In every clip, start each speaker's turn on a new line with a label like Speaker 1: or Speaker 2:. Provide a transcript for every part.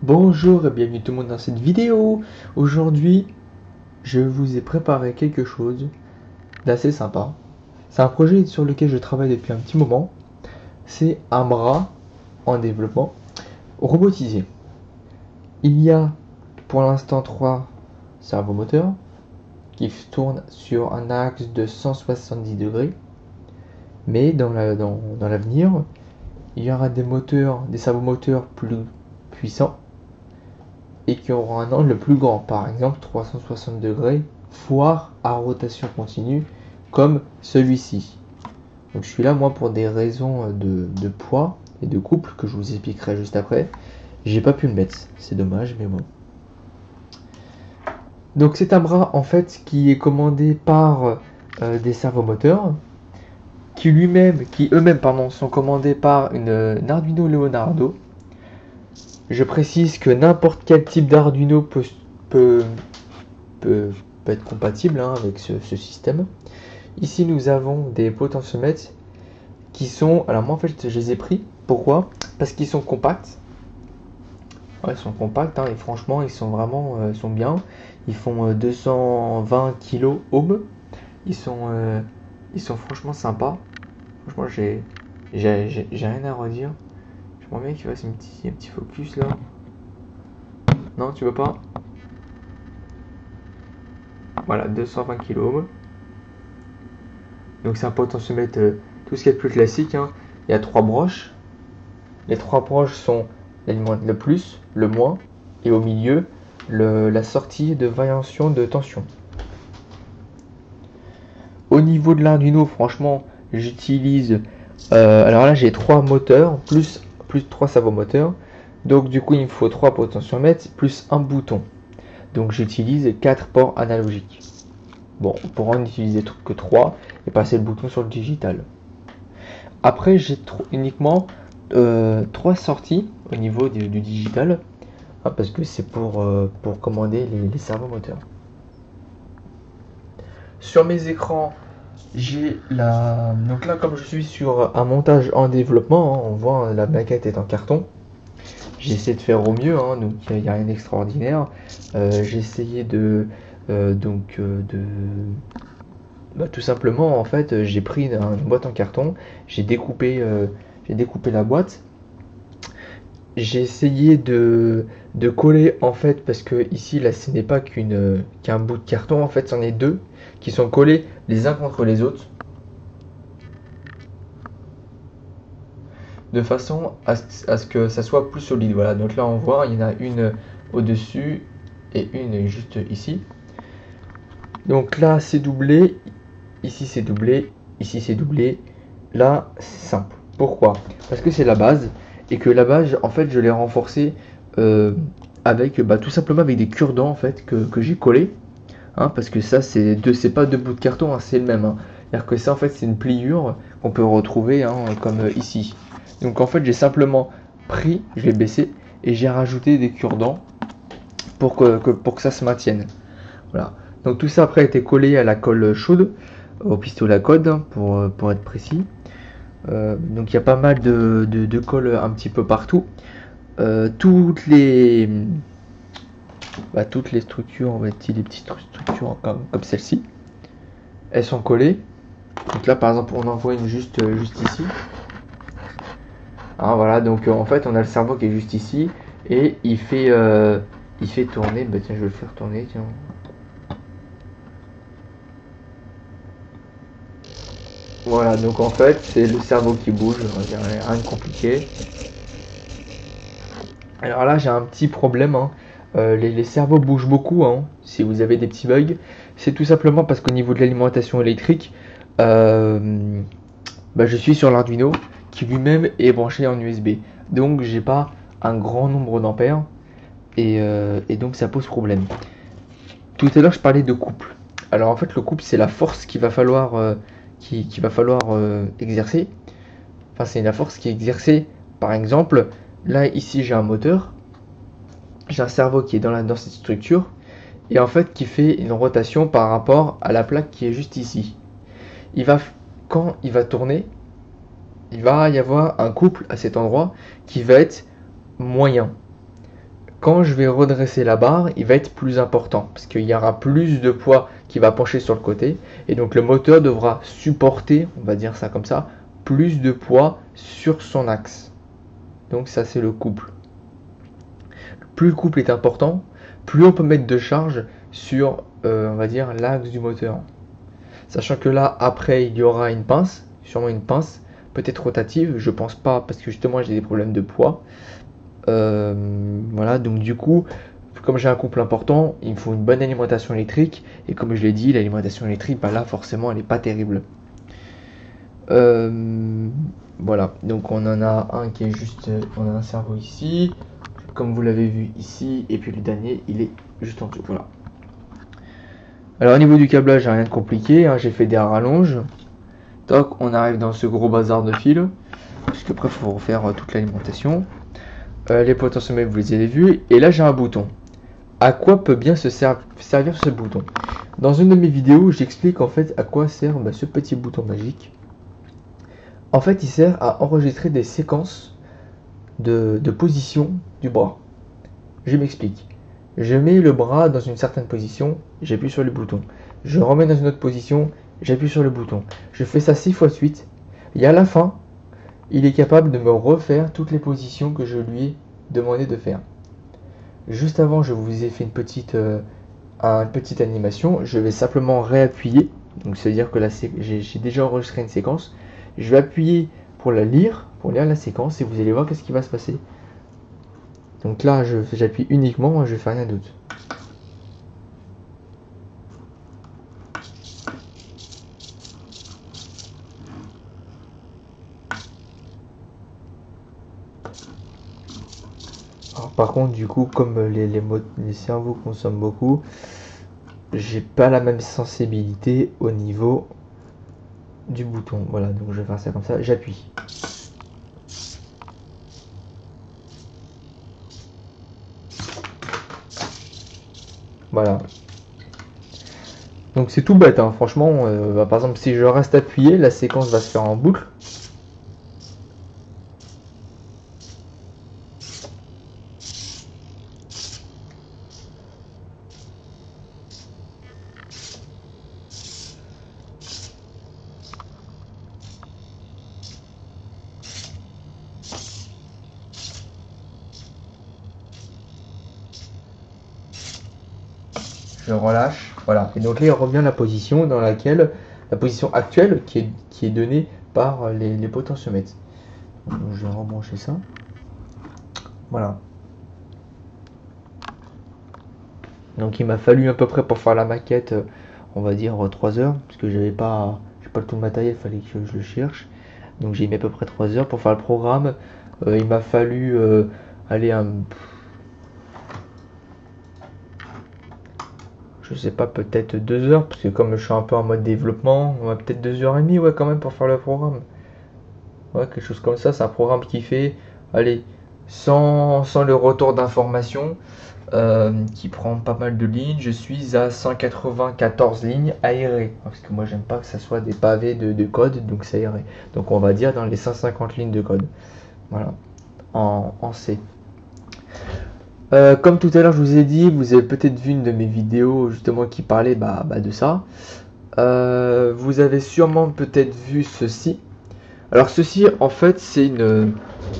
Speaker 1: Bonjour et bienvenue tout le monde dans cette vidéo. Aujourd'hui, je vous ai préparé quelque chose d'assez sympa. C'est un projet sur lequel je travaille depuis un petit moment. C'est un bras en développement robotisé. Il y a pour l'instant 3 servomoteurs qui tournent sur un axe de 170 degrés. Mais dans l'avenir, il y aura des servomoteurs plus puissants et qui auront un angle plus grand, par exemple 360 degrés, voire à rotation continue, comme celui-ci. Donc je suis là moi pour des raisons de poids et de couple que je vous expliquerai juste après. J'ai pas pu le mettre, c'est dommage, mais bon. Donc c'est un bras en fait qui est commandé par des servomoteurs qui eux-mêmes sont commandés par une Arduino Leonardo. Je précise que n'importe quel type d'Arduino peut être compatible avec ce système. Ici, nous avons des potentiomètres qui sont... Alors moi, en fait, je les ai pris. Pourquoi? Parce qu'ils sont compacts. Ouais, ils sont compacts et franchement, ils sont vraiment sont bien. Ils font 220 kilo ohms. Ils sont franchement sympas. Franchement, j'ai rien à redire. J'aimerais bien qu'il fasse un petit focus là. Non, tu veux pas? Voilà, 220 kilo ohms. Donc c'est un potentiomètre tout ce qui est plus classique. Il y a 3 broches. Les 3 broches sont le plus, le moins, et au milieu, la sortie de variation de tension. Au niveau de l'Arduino, franchement, j'utilise... alors là, j'ai 3 moteurs, plus 3 servomoteurs. Donc du coup, il me faut 3 potentiomètres, plus un bouton. Donc j'utilise 4 ports analogiques. Bon, on pourra en utiliser que 3 et passer le bouton sur le digital. Après, j'ai uniquement 3 sorties au niveau du digital, parce que c'est pour commander les servomoteurs. Sur mes écrans, j'ai la... Donc là, comme je suis sur un montage en développement, on voit la maquette est en carton. J'ai essayé de faire au mieux, donc il n'y a rien d'extraordinaire. J'ai essayé tout simplement, en fait, j'ai pris une boîte en carton, j'ai découpé la boîte. J'ai essayé de coller, en fait, parce que ici, là, ce n'est pas qu'un bout de carton, en fait, c'en est 2 qui sont collés les uns contre les autres, de façon à ce que ça soit plus solide. Voilà, donc là, on voit, il y en a une au-dessus et une juste ici. Donc là, c'est doublé, ici c'est doublé, ici c'est doublé. Là, c'est simple. Pourquoi? Parce que c'est la base, et que la base, en fait, je l'ai renforcée avec tout simplement avec des cure-dents en fait que j'ai collé, parce que ça c'est pas 2 bouts de carton, c'est le même. C'est-à-dire que ça en fait c'est une pliure qu'on peut retrouver comme ici. Donc en fait j'ai simplement pris, je l'ai baissé et j'ai rajouté des cure-dents pour que ça se maintienne. Voilà. Donc tout ça après a été collé à la colle chaude, au pistolet à colle pour être précis. Donc il y a pas mal de colle un petit peu partout. Toutes les structures, on va dire les petites structures comme celle-ci, elles sont collées. Donc là par exemple on en voit une juste ici. Voilà, donc en fait on a le cerveau qui est juste ici et il fait tourner. Tiens, je vais le faire tourner, tiens. Voilà, donc en fait c'est le cerveau qui bouge, rien de compliqué. Alors là j'ai un petit problème, les cerveaux bougent beaucoup, si vous avez des petits bugs. C'est tout simplement parce qu'au niveau de l'alimentation électrique, je suis sur l'Arduino qui lui-même est branché en USB. Donc j'ai pas un grand nombre d'ampères et donc ça pose problème. Tout à l'heure je parlais de couple. Alors en fait le couple c'est la force qu'il va falloir, exercer. Enfin c'est la force qui est exercée. Par exemple, là ici j'ai un moteur. J'ai un cerveau qui est dans cette structure et en fait qui fait une rotation par rapport à la plaque qui est juste ici. Quand il va tourner, il va y avoir un couple à cet endroit qui va être moyen. quand je vais redresser la barre, il va être plus important parce qu'il y aura plus de poids qui va pencher sur le côté et donc le moteur devra supporter, on va dire ça comme ça, plus de poids sur son axe. Donc ça c'est le couple. Plus le couple est important, plus on peut mettre de charge sur, on va dire, l'axe du moteur. Sachant que là, après, il y aura une pince, sûrement une pince, peut-être rotative, je pense pas, parce que justement j'ai des problèmes de poids. Voilà, donc du coup, comme j'ai un couple important, il me faut une bonne alimentation électrique, et comme je l'ai dit, l'alimentation électrique, bah là, forcément, elle n'est pas terrible. Voilà, donc on en a un qui est juste, on a un cerveau ici, comme vous l'avez vu ici, et puis le dernier, il est juste en dessous, voilà. Alors au niveau du câblage, j'ai rien de compliqué, hein, j'ai fait des rallonges. Toc, on arrive dans ce gros bazar de fil, parce qu'après il faut refaire toute l'alimentation. Les potentiomètres, vous les avez vus, et là j'ai un bouton. À quoi peut bien se servir ce bouton? Dans une de mes vidéos, j'explique en fait à quoi sert ce petit bouton magique. En fait, il sert à enregistrer des séquences de position du bras. Je m'explique. Je mets le bras dans une certaine position, j'appuie sur le bouton. Je remets dans une autre position, j'appuie sur le bouton. Je fais ça 6 fois de suite. Et à la fin, il est capable de me refaire toutes les positions que je lui ai demandé de faire. Juste avant, je vous ai fait une petite animation. Je vais simplement réappuyer. Donc, c'est-à-dire que là, j'ai déjà enregistré une séquence. Je vais appuyer pour lire la séquence et vous allez voir qu'est-ce qui va se passer. Donc là, j'appuie uniquement, je fais rien d'autre. Alors, par contre, du coup, comme les cerveaux consomment beaucoup, j'ai pas la même sensibilité au niveau du bouton. Voilà, donc je vais faire ça comme ça, j'appuie. Voilà. Donc c'est tout bête, hein. Franchement, par exemple, si je reste appuyé, la séquence va se faire en boucle. Je relâche, voilà. Et donc là, il revient à la position dans laquelle, la position actuelle qui est donnée par les potentiomètres. Donc, je vais rebrancher ça. Voilà. Donc il m'a fallu à peu près pour faire la maquette, on va dire 3 heures, parce que j'ai pas le tout le matériel, il fallait que je le cherche. Donc j'ai mis à peu près 3 heures pour faire le programme. Il m'a fallu aller je sais pas, peut-être 2 heures, parce que comme je suis un peu en mode développement, on va peut-être 2 h30, ouais, quand même, pour faire le programme. Ouais, quelque chose comme ça, c'est un programme qui fait, allez, sans le retour d'information, qui prend pas mal de lignes. Je suis à 194 lignes aérées, parce que moi j'aime pas que ça soit des pavés de code, donc c'est aéré. Donc on va dire dans les 150 lignes de code. Voilà, en C. Comme tout à l'heure je vous ai dit, vous avez peut-être vu une de mes vidéos justement qui parlait de ça. Vous avez sûrement peut-être vu ceci. Alors ceci en fait c'est une...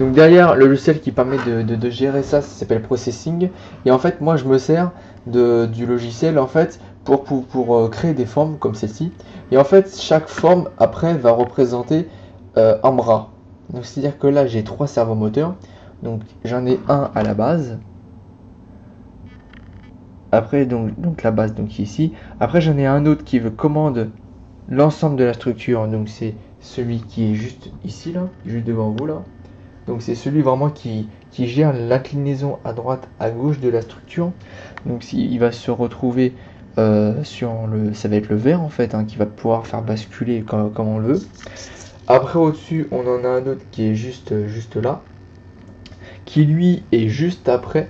Speaker 1: Donc derrière le logiciel qui permet de gérer ça, ça s'appelle Processing. Et en fait moi je me sers du logiciel en fait pour créer des formes comme celle-ci. Et en fait chaque forme après va représenter un bras. Donc c'est à dire que là j'ai 3 servomoteurs. Donc j'en ai un à la base. Après donc la base donc ici. Après j'en ai un autre qui commande l'ensemble de la structure. Donc c'est celui qui est juste ici là, juste devant vous là. Donc c'est celui vraiment qui gère l'inclinaison à droite à gauche de la structure. Donc il va se retrouver sur ça va être le vert en fait, hein, qui va pouvoir faire basculer comme on le veut. Après au-dessus on en a un autre qui est juste là, qui lui est juste après.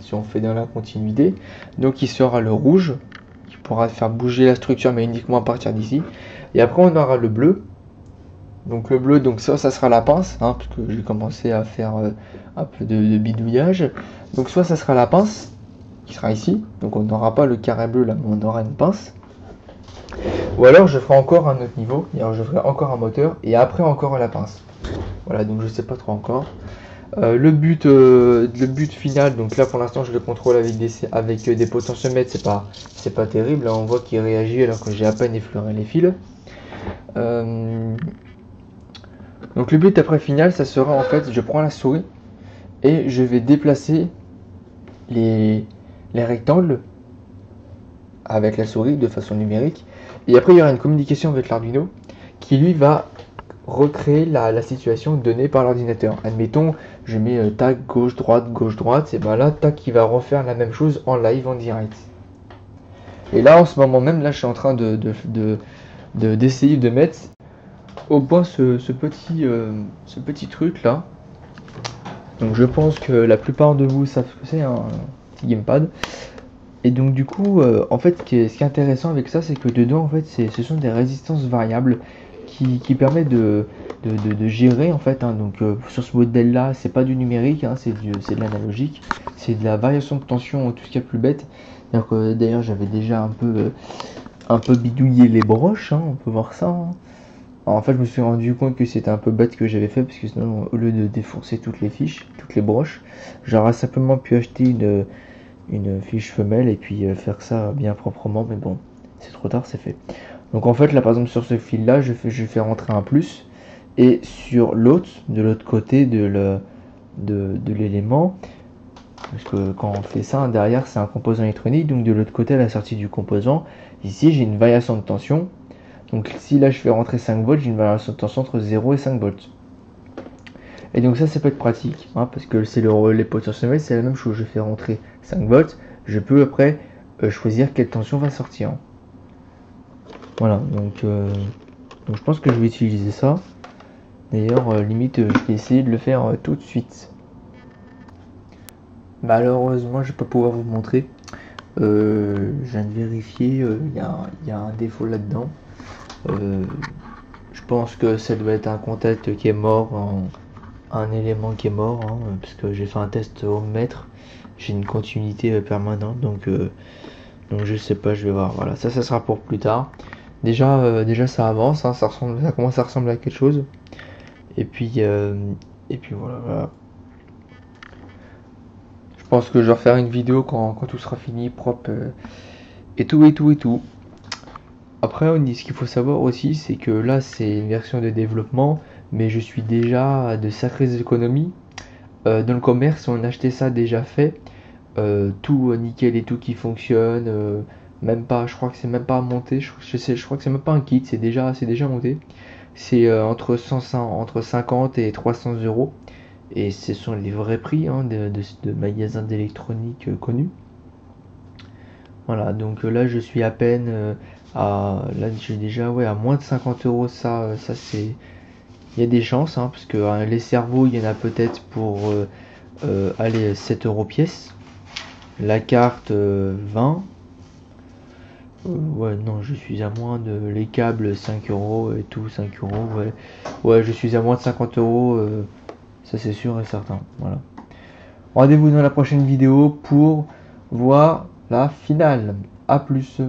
Speaker 1: Si on fait dans la continuité, donc il sera le rouge qui pourra faire bouger la structure mais uniquement à partir d'ici, et après on aura le bleu Donc le bleu, donc ça sera la pince, hein, parce que j'ai commencé à faire un peu de bidouillage. Donc soit ça sera la pince, qui sera ici, donc on n'aura pas le carré bleu là, mais on aura une pince. Ou alors je ferai encore un autre niveau, alors je ferai encore un moteur, et après encore la pince. Voilà, donc je sais pas trop encore. Le but final, donc là pour l'instant je le contrôle avec des potentiomètres, c'est pas terrible, là on voit qu'il réagit alors que j'ai à peine effleuré les fils. Donc le but après final, ça sera en fait, je prends la souris et je vais déplacer les rectangles avec la souris de façon numérique. Et après il y aura une communication avec l'Arduino qui lui va recréer la situation donnée par l'ordinateur. Admettons, je mets tac gauche droite, et ben là tac qui va refaire la même chose en live en direct. Et là en ce moment même, là je suis en train d'essayer de mettre au point ce petit truc là. Donc je pense que la plupart de vous savent ce que c'est, un petit gamepad. Et donc du coup, en fait, ce qui est intéressant avec ça, c'est que dedans, en fait, ce sont des résistances variables qui permettent de gérer, en fait. Hein. Donc sur ce modèle-là, c'est pas du numérique, hein, c'est de l'analogique, c'est de la variation de tension, tout ce qu'il y a plus bête. D'ailleurs, j'avais déjà un peu bidouillé les broches, hein, on peut voir ça. Hein. Alors, en fait, je me suis rendu compte que c'était un peu bête ce que j'avais fait, parce que sinon, au lieu de défoncer toutes les fiches, toutes les broches, j'aurais simplement pu acheter une fiche femelle et puis faire ça bien proprement, mais bon, c'est trop tard, c'est fait. Donc en fait là par exemple sur ce fil là je fais rentrer un plus, et sur l'autre, de l'autre côté de l'élément, parce que quand on fait ça derrière c'est un composant électronique, donc de l'autre côté à la sortie du composant, ici j'ai une variation de tension. Donc si là je fais rentrer 5 volts, j'ai une variation de tension entre 0 et 5 volts. Et donc ça peut être pratique, hein, parce que c'est les potentiomètres, c'est la même chose. Je fais rentrer 5 volts, je peux après choisir quelle tension va sortir. Voilà, donc je pense que je vais utiliser ça. D'ailleurs, limite, je vais essayer de le faire tout de suite. Malheureusement, je ne vais pas pouvoir vous montrer. Je viens de vérifier, il y a un défaut là-dedans. Je pense que ça doit être un contact qui est mort, un élément qui est mort, hein, parce que j'ai fait un test au mètre, j'ai une continuité permanente, donc je sais pas, je vais voir. Voilà, ça sera pour plus tard. Déjà ça avance, hein, ça commence à ressembler à quelque chose. Et puis voilà. Je pense que je vais refaire une vidéo quand tout sera fini, propre, et tout. Après, ce qu'il faut savoir aussi, c'est que là c'est une version de développement, mais je suis déjà à de sacrées économies. Dans le commerce, on achetait ça déjà fait, tout nickel et tout qui fonctionne, même pas, je crois que c'est même pas à monter, je crois que c'est même pas un kit, c'est déjà monté. C'est entre 50 et 300 euros, et ce sont les vrais prix, hein, de magasins d'électronique connus. Voilà, donc là je suis à peine là j'ai déjà à moins de 50 euros, ça c'est, il y a des chances, hein, parce que les cerveaux il y en a peut-être pour aller 7 euros pièce, la carte 20. Ouais, non, je suis à moins de les câbles 5 euros et tout, 5 euros, ouais, je suis à moins de 50 euros, ça c'est sûr et certain. Voilà, rendez-vous dans la prochaine vidéo pour voir la finale. A plus.